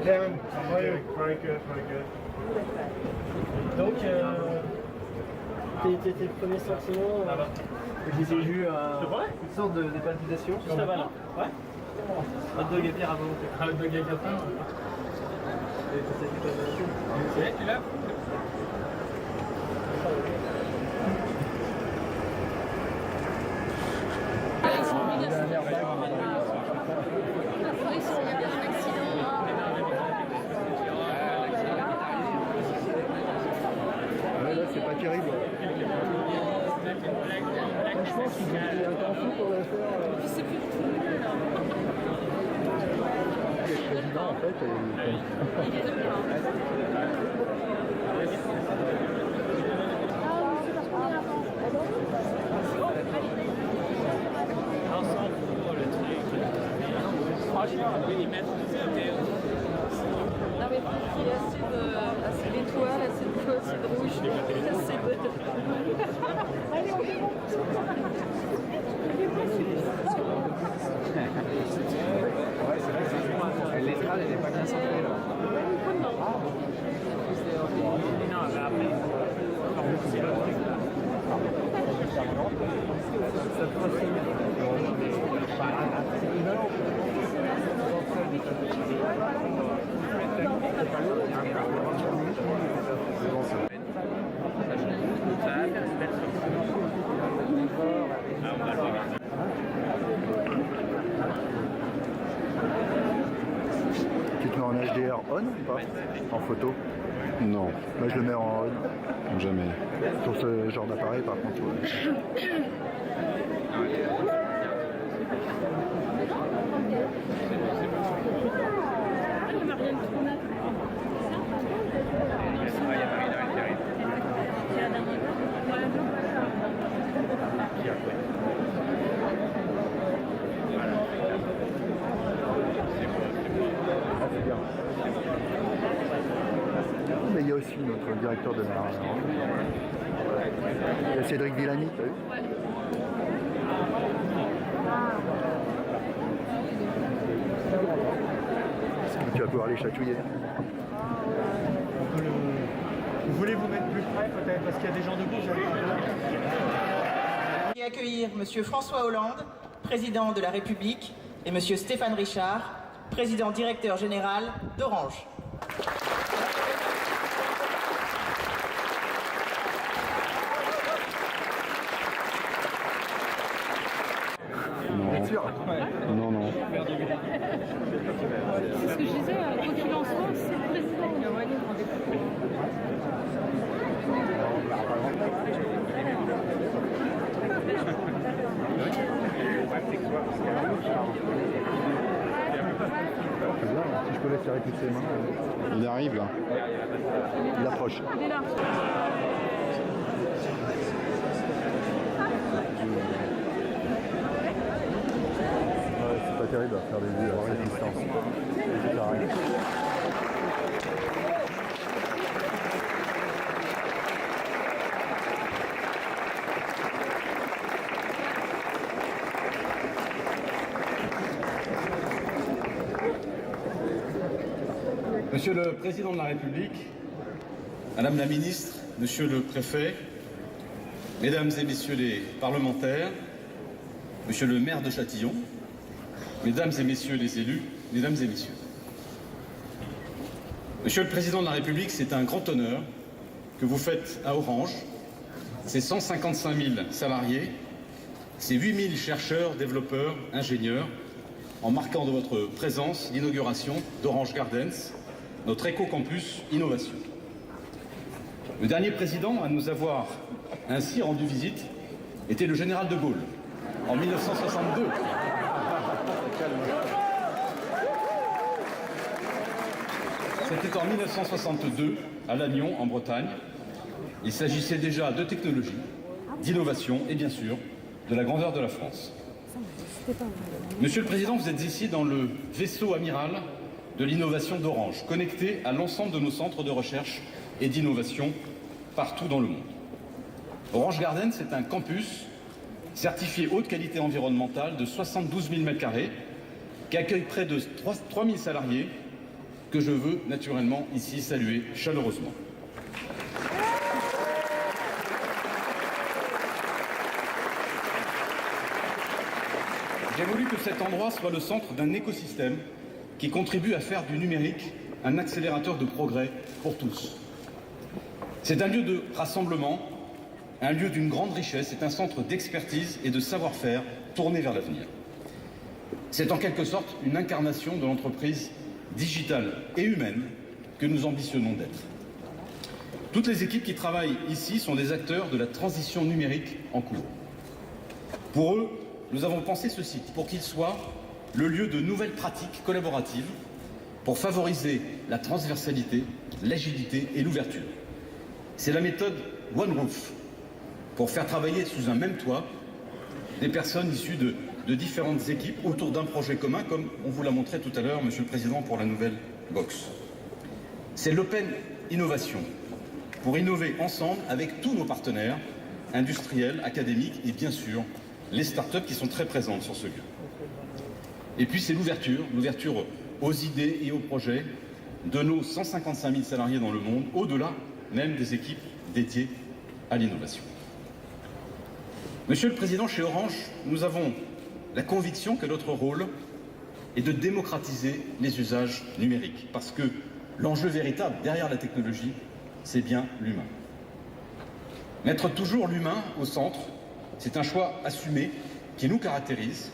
Kevin, very good, very good. Donc, tes premiers sentiments, j'ai vu une sorte de palpitation juste là-bas là. Ouais. Hot dog et bière à volonté. Hot dog et gratin. C'est tu l'as. Ouais, là, c'est pas terrible. Franchement, si j'ai un temps fou pour le faire. C'est plus du tout nul là. Le président, en fait, Il est de bien. Non mais il y a assez d'étoiles, assez de feu, assez de rouge, assez de... Allez, on démonte. l'estrade, elle n'est pas bien centrée là. Tu te mets en HDR on ou pas? En photo? Non, Moi je le mets en on. jamais. Sur ce genre d'appareil par contre. Ouais. Mais il y a aussi notre directeur de la... Il y a Cédric Villani, t'as vu? Tu vas pouvoir les chatouiller. Vous voulez vous mettre plus près peut-être parce qu'il y a des gens debout. Et accueillir Monsieur François Hollande, président de la République, et Monsieur Stéphane Richard, président directeur général d'Orange. Bien sûr. Non, non. C'est ce que je disais, quoi qu'il en soit, c'est le président. C'est bien, si je peux laisser avec toutes ses mains. Il arrive là. Il approche. Il est là. Ouais, c'est pas terrible à faire des vues à cette distance. C'est pareil. Monsieur le Président de la République, Madame la Ministre, Monsieur le Préfet, Mesdames et Messieurs les parlementaires, Monsieur le maire de Châtillon, Mesdames et Messieurs les élus, Mesdames et Messieurs. Monsieur le Président de la République, c'est un grand honneur que vous faites à Orange, ses 155 000 salariés, ses 8 000 chercheurs, développeurs, ingénieurs, en marquant de votre présence l'inauguration d'Orange Gardens, notre éco-campus innovation. Le dernier président à nous avoir ainsi rendu visite était le général de Gaulle, en 1962. C'était en 1962, à Lannion, en Bretagne. Il s'agissait déjà de technologie, d'innovation et bien sûr, de la grandeur de la France. Monsieur le Président, vous êtes ici dans le vaisseau amiral de l'innovation d'Orange, connecté à l'ensemble de nos centres de recherche et d'innovation partout dans le monde. Orange Garden, c'est un campus certifié haute qualité environnementale de 72 000 m² qui accueille près de 3 000 salariés que je veux naturellement ici saluer chaleureusement. J'ai voulu que cet endroit soit le centre d'un écosystème qui contribue à faire du numérique un accélérateur de progrès pour tous. C'est un lieu de rassemblement, un lieu d'une grande richesse, c'est un centre d'expertise et de savoir-faire tourné vers l'avenir. C'est en quelque sorte une incarnation de l'entreprise digitale et humaine que nous ambitionnons d'être. Toutes les équipes qui travaillent ici sont des acteurs de la transition numérique en cours. Pour eux, nous avons pensé ce site pour qu'il soit le lieu de nouvelles pratiques collaboratives pour favoriser la transversalité, l'agilité et l'ouverture. C'est la méthode One Roof pour faire travailler sous un même toit des personnes issues de différentes équipes autour d'un projet commun, comme on vous l'a montré tout à l'heure, Monsieur le Président, pour la nouvelle box. C'est l'Open Innovation, pour innover ensemble avec tous nos partenaires industriels, académiques et bien sûr les startups qui sont très présentes sur ce lieu. Et puis c'est l'ouverture aux idées et aux projets de nos 155 000 salariés dans le monde, au-delà même des équipes dédiées à l'innovation. Monsieur le Président, chez Orange, nous avons la conviction que notre rôle est de démocratiser les usages numériques, parce que l'enjeu véritable derrière la technologie, c'est bien l'humain. Mettre toujours l'humain au centre, c'est un choix assumé qui nous caractérise.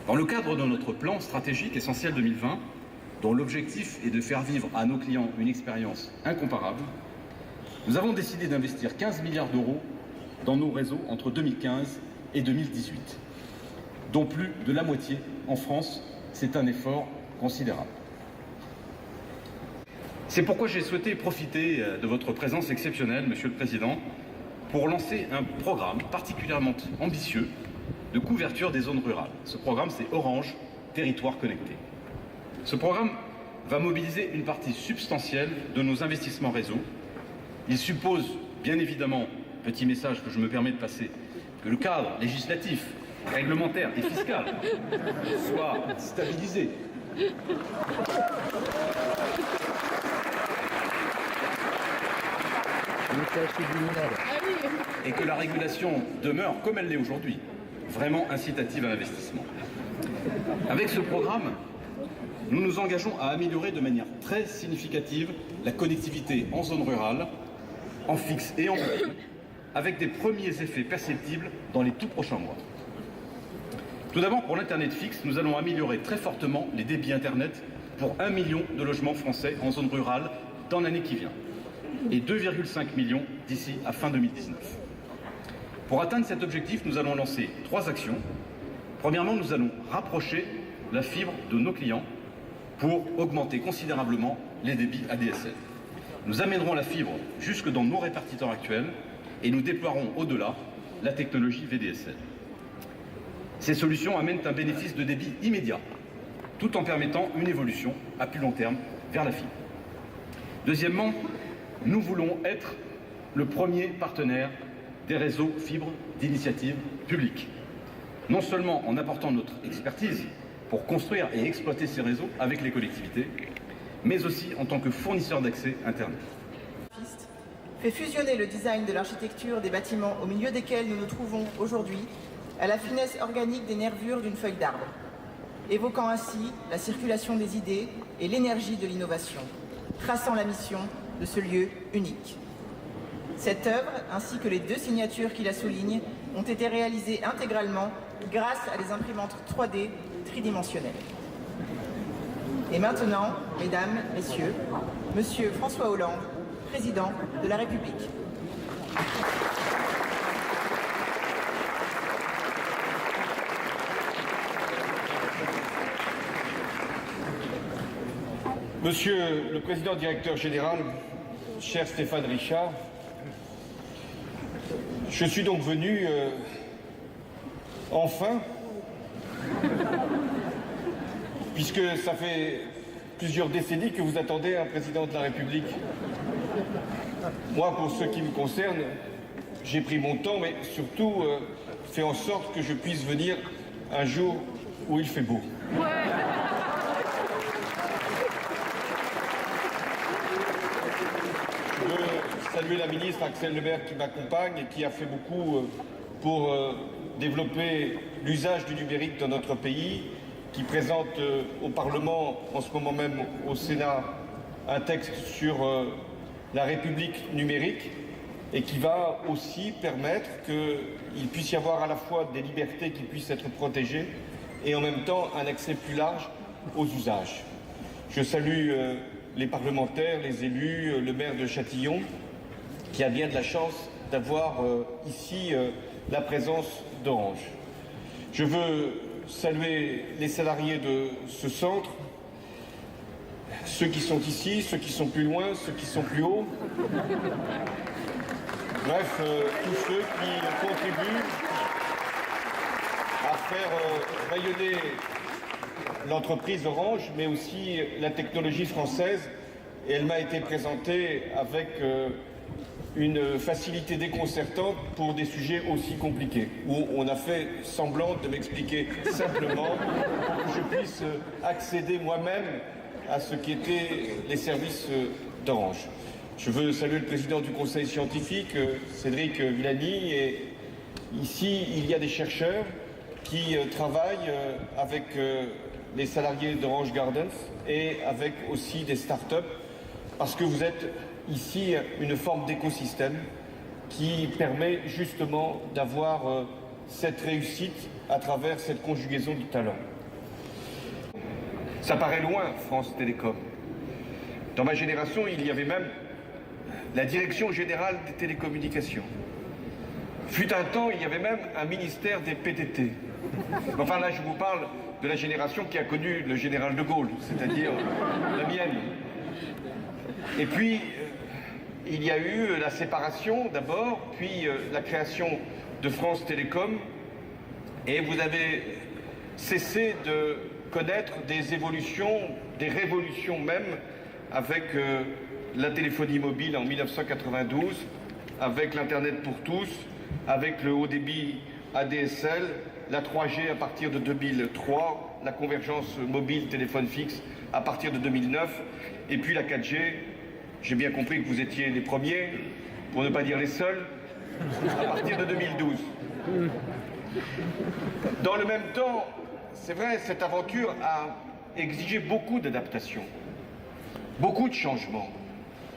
Dans le cadre de notre plan stratégique Essentiel 2020, dont l'objectif est de faire vivre à nos clients une expérience incomparable, nous avons décidé d'investir 15 milliards d'euros dans nos réseaux entre 2015 et 2018, dont plus de la moitié en France. C'est un effort considérable. C'est pourquoi j'ai souhaité profiter de votre présence exceptionnelle, Monsieur le Président, pour lancer un programme particulièrement ambitieux de couverture des zones rurales. Ce programme, c'est Orange Territoire Connecté. Ce programme va mobiliser une partie substantielle de nos investissements réseau. Il suppose, bien évidemment, petit message que je me permets de passer, que le cadre législatif, réglementaire et fiscal soit stabilisé. Et que la régulation demeure comme elle l'est aujourd'hui, vraiment incitative à l'investissement. Avec ce programme, nous nous engageons à améliorer de manière très significative la connectivité en zone rurale, en fixe et en mobile, avec des premiers effets perceptibles dans les tout prochains mois. Tout d'abord, pour l'Internet fixe, nous allons améliorer très fortement les débits Internet pour 1 million de logements français en zone rurale dans l'année qui vient, et 2,5 millions d'ici à fin 2019. Pour atteindre cet objectif, nous allons lancer 3 actions. Premièrement, nous allons rapprocher la fibre de nos clients pour augmenter considérablement les débits ADSL. Nous amènerons la fibre jusque dans nos répartiteurs actuels et nous déploierons au-delà la technologie VDSL. Ces solutions amènent un bénéfice de débit immédiat, tout en permettant une évolution à plus long terme vers la fibre. Deuxièmement, nous voulons être le premier partenaire des réseaux fibres d'initiative publique. Non seulement en apportant notre expertise pour construire et exploiter ces réseaux avec les collectivités, mais aussi en tant que fournisseur d'accès Internet. Fait fusionner le design de l'architecture des bâtiments au milieu desquels nous nous trouvons aujourd'hui à la finesse organique des nervures d'une feuille d'arbre, évoquant ainsi la circulation des idées et l'énergie de l'innovation, traçant la mission de ce lieu unique. Cette œuvre, ainsi que les 2 signatures qui la soulignent, ont été réalisées intégralement grâce à des imprimantes 3D tridimensionnelles. Et maintenant, Mesdames, Messieurs, Monsieur François Hollande, Président de la République. Monsieur le Président Directeur Général, cher Stéphane Richard, je suis donc venu, enfin, puisque ça fait plusieurs décennies que vous attendez un président de la République. Moi, pour ce qui me concerne, j'ai pris mon temps, mais surtout fait en sorte que je puisse venir un jour où il fait beau. saluer la ministre Axel Lemaire qui m'accompagne et qui a fait beaucoup pour développer l'usage du numérique dans notre pays, qui présente au Parlement, en ce moment même au Sénat, un texte sur la République numérique et qui va aussi permettre qu'il puisse y avoir à la fois des libertés qui puissent être protégées et en même temps un accès plus large aux usages. Je salue les parlementaires, les élus, le maire de Châtillon, qui a bien de la chance d'avoir ici la présence d'Orange. Je veux saluer les salariés de ce centre, ceux qui sont ici, ceux qui sont plus loin, ceux qui sont plus hauts. Bref, tous ceux qui contribuent à faire rayonner l'entreprise Orange, mais aussi la technologie française. Et elle m'a été présentée avec une facilité déconcertante pour des sujets aussi compliqués, où on a fait semblant de m'expliquer simplement que je puisse accéder moi-même à ce qu'étaient les services d'Orange. Je veux saluer le président du conseil scientifique, Cédric Villani, et ici il y a des chercheurs qui travaillent avec les salariés d'Orange Gardens et avec aussi des start-up, parce que vous êtes ici une forme d'écosystème qui permet justement d'avoir cette réussite à travers cette conjugaison de talents. Ça paraît loin, France Télécom. Dans ma génération, il y avait même la Direction générale des télécommunications. Fut un temps, il y avait même un ministère des PTT. Enfin là, je vous parle de la génération qui a connu le général de Gaulle, c'est-à-dire la mienne. Et puis, il y a eu la séparation d'abord, puis la création de France Télécom, et vous avez cessé de connaître des évolutions, des révolutions même, avec la téléphonie mobile en 1992, avec l'Internet pour tous, avec le haut débit ADSL, la 3G à partir de 2003, la convergence mobile téléphone fixe à partir de 2009, et puis la 4G. J'ai bien compris que vous étiez les premiers, pour ne pas dire les seuls, à partir de 2012. Dans le même temps, c'est vrai, cette aventure a exigé beaucoup d'adaptations, beaucoup de changements.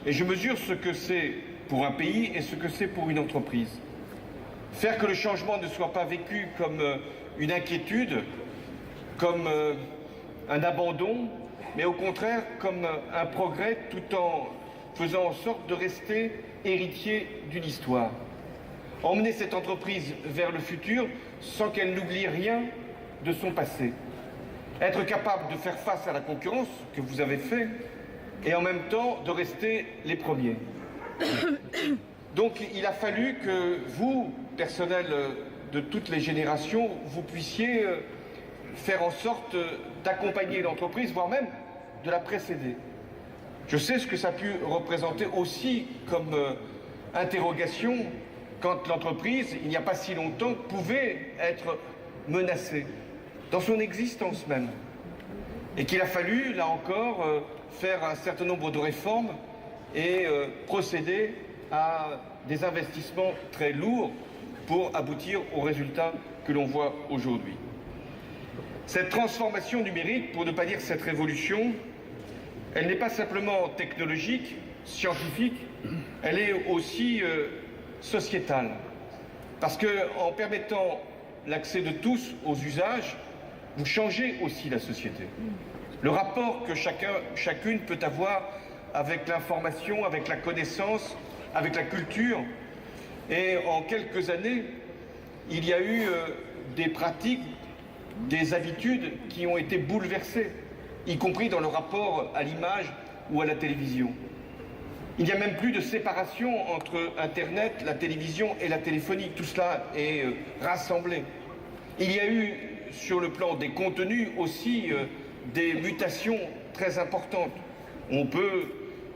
Et je mesure ce que c'est pour un pays et ce que c'est pour une entreprise. Faire que le changement ne soit pas vécu comme une inquiétude, comme un abandon, mais au contraire comme un progrès, tout en faisant en sorte de rester héritier d'une histoire. Emmener cette entreprise vers le futur sans qu'elle n'oublie rien de son passé. Être capable de faire face à la concurrence que vous avez fait et en même temps de rester les premiers. Donc il a fallu que vous, personnel de toutes les générations, vous puissiez faire en sorte d'accompagner l'entreprise, voire même de la précéder. Je sais ce que ça a pu représenter aussi comme interrogation quand l'entreprise, il n'y a pas si longtemps, pouvait être menacée dans son existence même. Et qu'il a fallu, là encore, faire un certain nombre de réformes et procéder à des investissements très lourds pour aboutir aux résultats que l'on voit aujourd'hui. Cette transformation numérique, pour ne pas dire cette révolution, elle n'est pas simplement technologique, scientifique, elle est aussi sociétale. Parce qu'en permettant l'accès de tous aux usages, vous changez aussi la société. Le rapport que chacune peut avoir avec l'information, avec la connaissance, avec la culture. Et en quelques années, il y a eu des pratiques, des habitudes qui ont été bouleversées, y compris dans le rapport à l'image ou à la télévision. Il n'y a même plus de séparation entre Internet, la télévision et la téléphonie. Tout cela est rassemblé. Il y a eu, sur le plan des contenus, aussi des mutations très importantes. On peut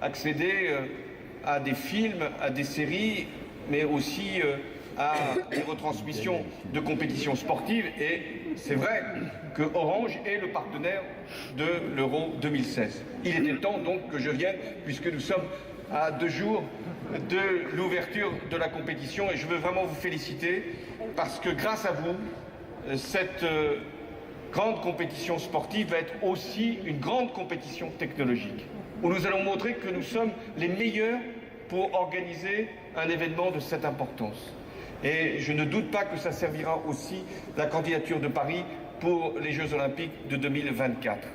accéder à des films, à des séries, mais aussi à des retransmissions de compétitions sportives. Et c'est vrai que Orange est le partenaire de l'Euro 2016. Il était temps donc que je vienne, puisque nous sommes à 2 jours de l'ouverture de la compétition et je veux vraiment vous féliciter parce que grâce à vous, cette grande compétition sportive va être aussi une grande compétition technologique où nous allons montrer que nous sommes les meilleurs pour organiser un événement de cette importance. Et je ne doute pas que ça servira aussi la candidature de Paris pour les Jeux Olympiques de 2024.